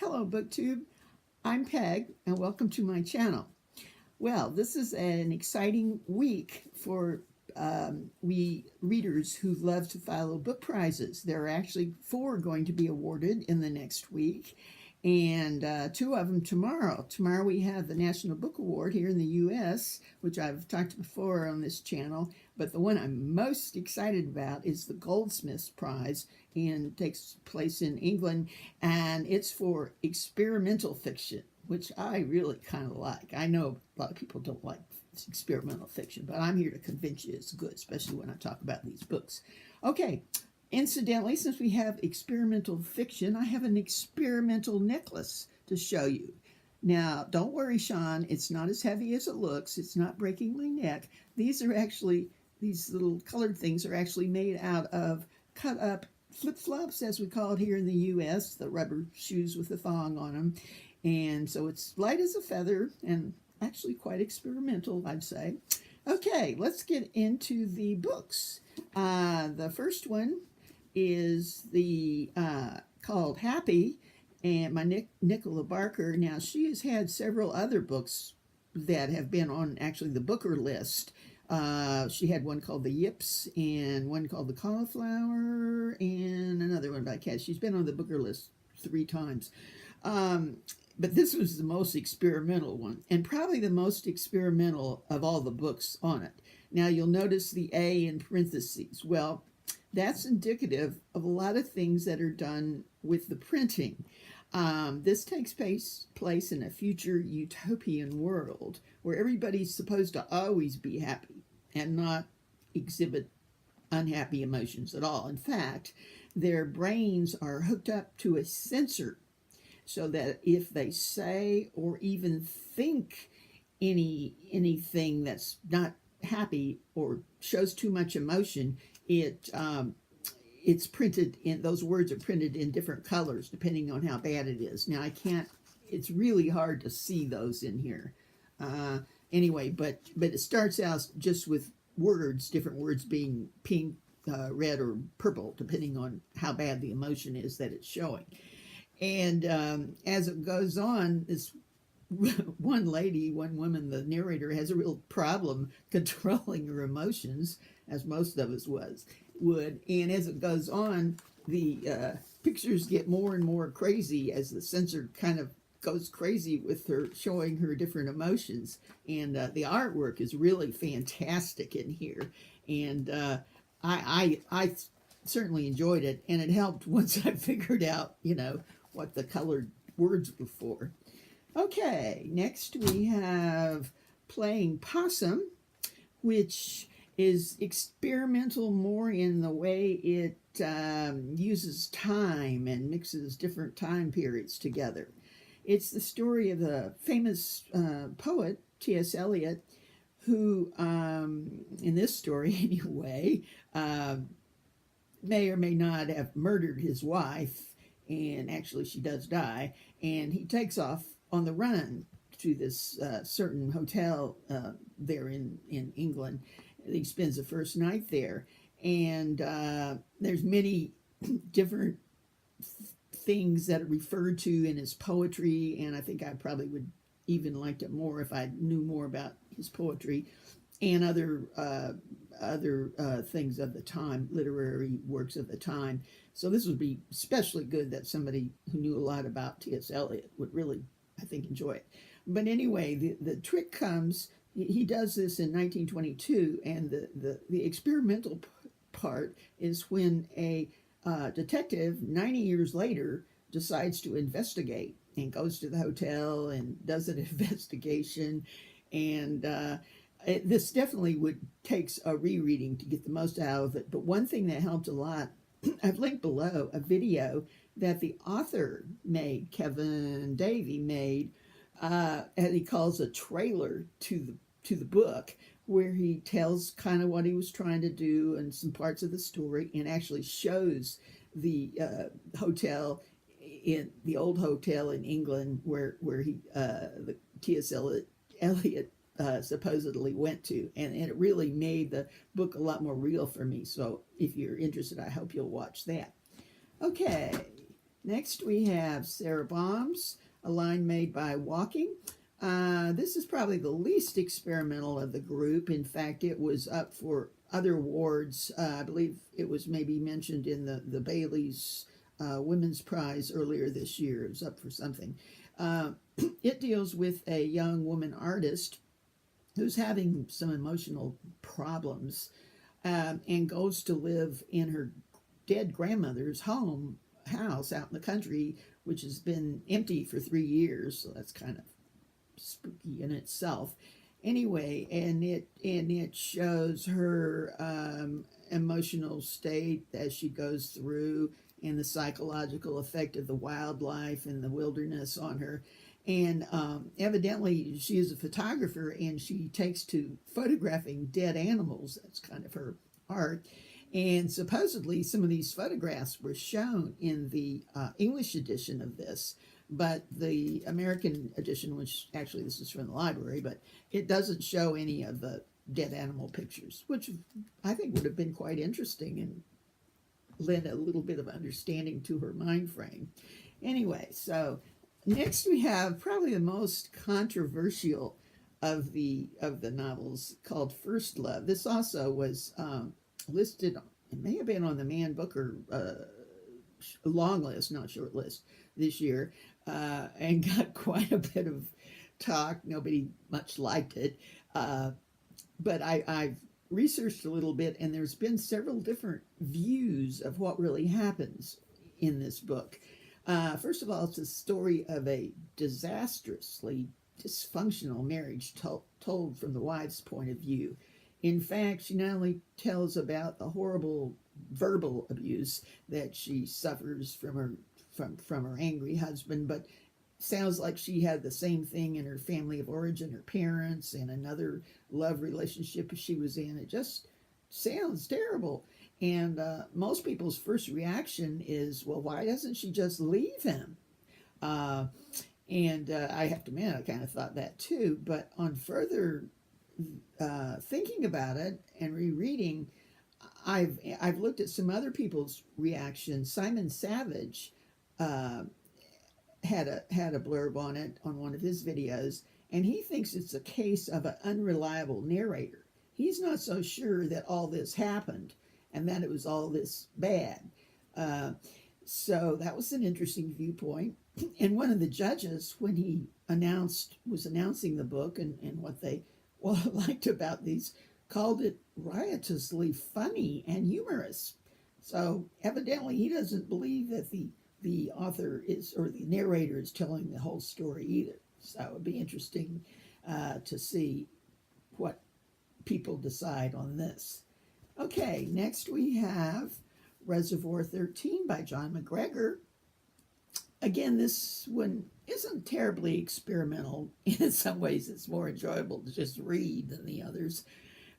Hello, BookTube. I'm Peg, and welcome to my channel. Well, this is an exciting week for we readers who love to follow book prizes. There are actually 4 going to be awarded in the next week, and 2 of them tomorrow. Tomorrow we have the National Book Award here in the U.S., which I've talked before on this channel, but the one I'm most excited about is the Goldsmiths Prize, and takes place in England, and it's for experimental fiction, which I really kind of like. I know a lot of people don't like experimental fiction, but I'm here to convince you it's good, especially when I talk about these books. Okay, incidentally, since we have experimental fiction, I have an experimental necklace to show you. Now, don't worry, Sean, it's not as heavy as it looks. It's not breaking my neck. These little colored things are actually made out of cut up flip-flops, as we call it here in the U.S., the rubber shoes with a thong on them. And so it's light as a feather and actually quite experimental, I'd say. Okay, let's get into the books. The first one is called Happy, and by Nicola Barker. Now, she has had several other books that have been on actually the Booker list. She had one called The Yips, and one called The Cauliflower, and another one by Cat. She's been on the Booker list 3 times. But this was the most experimental one, and probably the most experimental of all the books on it. Now, you'll notice the A in parentheses. Well, that's indicative of a lot of things that are done with the printing. This takes place in a future utopian world where everybody's supposed to always be happy and not exhibit unhappy emotions at all. In fact, their brains are hooked up to a sensor so that if they say or even think anything that's not happy or shows too much emotion, it's printed in, those words are printed in different colors depending on how bad it is. Now, it's really hard to see those in here. Anyway, but it starts out just with words, different words being pink, red, or purple, depending on how bad the emotion is that it's showing. And as it goes on, this one woman, the narrator, has a real problem controlling her emotions, as most of us would. And as it goes on, the pictures get more and more crazy as the censor kind of goes crazy with her, showing her different emotions. And the artwork is really fantastic in here. And I certainly enjoyed it, and it helped once I figured out, what the colored words were for. Okay, next we have Playing Possum, which is experimental more in the way it uses time and mixes different time periods together. It's the story of the famous poet, T.S. Eliot, who, in this story anyway, may or may not have murdered his wife, and actually she does die, and he takes off on the run to this certain hotel there in England. He spends the first night there, and there's many different things that are referred to in his poetry, and I think I probably would even liked it more if I knew more about his poetry and other things of the time, literary works of the time. So this would be especially good that somebody who knew a lot about T.S. Eliot would really, I think, enjoy it. But anyway, the trick comes, he does this in 1922, and the experimental part is when a detective 90 years later decides to investigate and goes to the hotel and does an investigation. And this definitely takes a rereading to get the most out of it. But one thing that helped a lot, I've linked below a video that the author made, Kevin Davey made, and he calls a trailer to the book, where he tells kind of what he was trying to do and some parts of the story, and actually shows the hotel, in the old hotel in England where he the T.S. Eliot supposedly went to, and it really made the book a lot more real for me. So if you're interested, I hope you'll watch that. Okay, Next we have Sarah Baum's A Line Made by Walking. This is probably the least experimental of the group. In fact, it was up for other awards. I believe it was maybe mentioned in the Bailey's Women's Prize earlier this year. It was up for something. It deals with a young woman artist who's having some emotional problems and goes to live in her dead grandmother's house out in the country, which has been empty for 3 years. So that's kind of spooky in itself. Anyway, and it shows her emotional state as she goes through, and the psychological effect of the wildlife and the wilderness on her. And evidently she is a photographer, and she takes to photographing dead animals. That's kind of her art. And supposedly some of these photographs were shown in the English edition of this, but the American edition, which actually this is from the library, but it doesn't show any of the dead animal pictures, which I think would have been quite interesting and lend a little bit of understanding to her mind frame. Anyway, so next we have probably the most controversial of the novels, called First Love. This also was listed, it may have been on the Man Booker long list, not short list, this year, and got quite a bit of talk. Nobody much liked it, but I've researched a little bit, and there's been several different views of what really happens in this book. First of all, it's a story of a disastrously dysfunctional marriage told from the wife's point of view. In fact, she not only tells about the horrible verbal abuse that she suffers from her angry husband, but sounds like she had the same thing in her family of origin, her parents, and another love relationship she was in. It just sounds terrible. And most people's first reaction is, well, why doesn't she just leave him? And I have to admit, I kind of thought that too. But on further thinking about it and rereading, I've looked at some other people's reactions. Simon Savage had a blurb on it on one of his videos, and he thinks it's a case of an unreliable narrator. He's not so sure that all this happened and that it was all this bad. So that was an interesting viewpoint. And one of the judges, when he was announcing the book and what they liked about these, called it riotously funny and humorous. So evidently he doesn't believe that the author is, or the narrator is, telling the whole story either. So it'd be interesting to see what people decide on this. Okay, next we have Reservoir 13 by John McGregor. Again, this one isn't terribly experimental. In some ways, it's more enjoyable to just read than the others.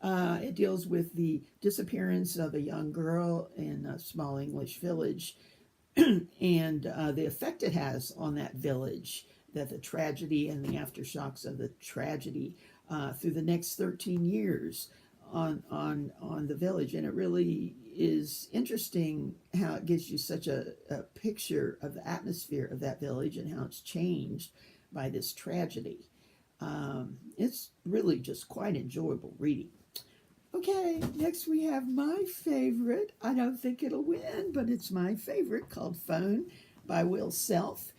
It deals with the disappearance of a young girl in a small English village and the effect it has on that village, that the tragedy and the aftershocks of the tragedy through the next 13 years on the village. And it really is interesting how it gives you such a picture of the atmosphere of that village and how it's changed by this tragedy. It's really just quite enjoyable reading. Okay, next we have my favorite. I don't think it'll win, but it's my favorite, called Phone by Will Self.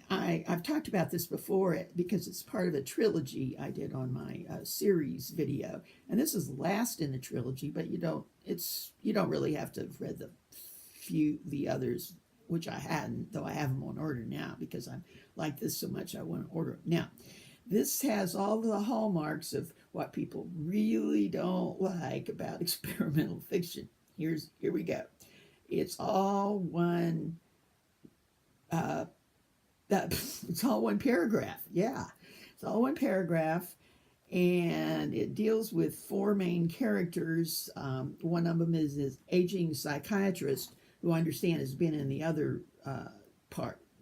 I've talked about this before because it's part of a trilogy I did on my series video, and this is last in the trilogy. But you don't really have to have read the others, which I hadn't, though I have them on order now because I like this so much I want to order them now. This has all the hallmarks of what people really don't like about experimental fiction. Here we go. It's all one. It's all one paragraph. Yeah, it's all one paragraph, and it deals with four main characters. One of them is this aging psychiatrist who I understand has been in the other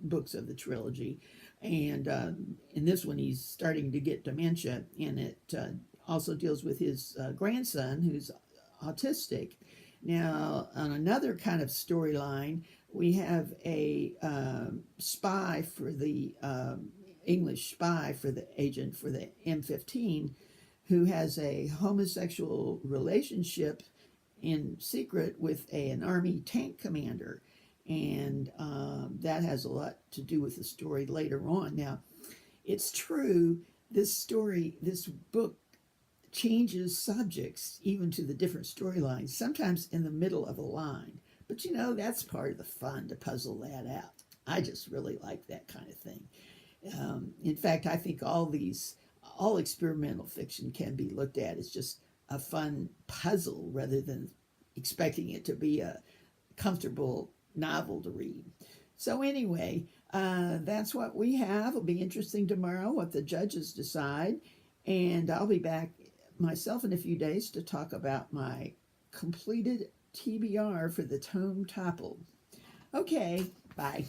books of the trilogy, and in this one he's starting to get dementia, and it also deals with his grandson who's autistic. Now, on another kind of storyline, we have a spy for the English spy for the agent for the M15 who has a homosexual relationship in secret with an army tank commander. And that has a lot to do with the story later on. Now, it's true, this book changes subjects even to the different storylines, sometimes in the middle of a line. But you know, that's part of the fun to puzzle that out. I just really like that kind of thing. In fact, I think all experimental fiction can be looked at as just a fun puzzle rather than expecting it to be a comfortable novel to read. So anyway, that's what we have. It'll be interesting tomorrow what the judges decide. And I'll be back myself in a few days to talk about my completed TBR for the tome toppled. Okay, bye.